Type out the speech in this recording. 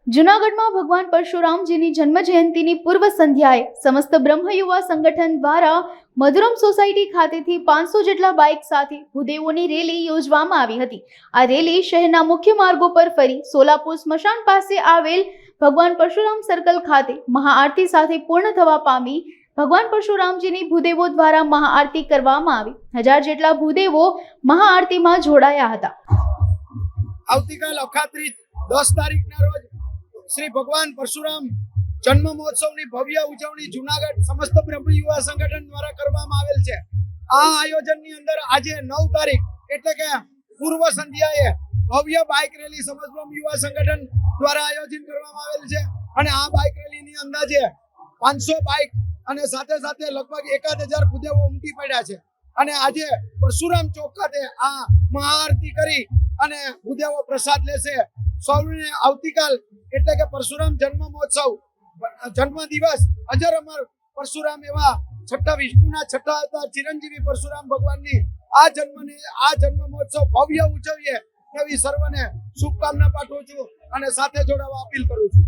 જૂનાગઢમાં ભગવાન પરશુરામજીની જન્મ જયંતિની પૂર્વ સંધ્યાએ સમસ્ત બ્રહ્મ યુવા સંગઠન દ્વારા મધુરમ સોસાયટી ખાતેથી 500 જેટલા બાઇક સાથે ભૂદેવોની રેલી યોજવામાં આવી હતી। આ રેલી શહેરના મુખ્ય માર્ગો પર ફરી સોલાપુર સ્મશાન પાસે આવેલ ભગવાન પરશુરામ સર્કલ ખાતે મહાઆરતી સાથે પૂર્ણ થવા પામી। ભગવાન પરશુરામજીની ભૂદેવો દ્વારા મહાઆરતી કરવામાં આવી। 1000 જેટલા ભૂદેવો મહાઆરતીમાં જોડાયા હતા। આવતીકાલ અખાત્રીજ 10 તારીખના રોજ શ્રી ભગવાન પરશુરામ જન્મ મહોત્સવની ભવ્ય ઉજવણી જૂનાગઢ સમસ્ત બ્રહ્મ યુવા સંગઠન દ્વારા કરવામાં આવેલ છે। આ આયોજનની અંદર આજે 9 તારીખ એટલે કે પૂર્વ સંધ્યાએ ભવ્ય બાઇક રેલી સમસ્ત બ્રહ્મ યુવા સંગઠન દ્વારા આયોજન કરવામાં આવેલ છે અને આ બાઇક રેલીની અંદાજે 500 બાઇક અને સાથે સાથે લગભગ 1000 ભૂદેવો ઉમટી પડ્યા છે અને આજે પરશુરામ ચોક ખાતે આ મહાઆરતી કરી અને ભૂદેવો પ્રસાદ લેશે। સૌને આવતીકાલ એટલે કે પરશુરામ જન્મ મહોત્સવ જન્મ દિવસ અજર અમર પરશુરામ એવા છઠ્ઠા વિષ્ણુના છઠ્ઠા અવતાર ચિરંજીવી પરશુરામ ભગવાનની આ જન્મ મહોત્સવ ભવ્ય ઉજવીએ એવી સર્વને શુભકામના પાઠવું છું અને સાથે જોડાવા અપીલ કરું છું।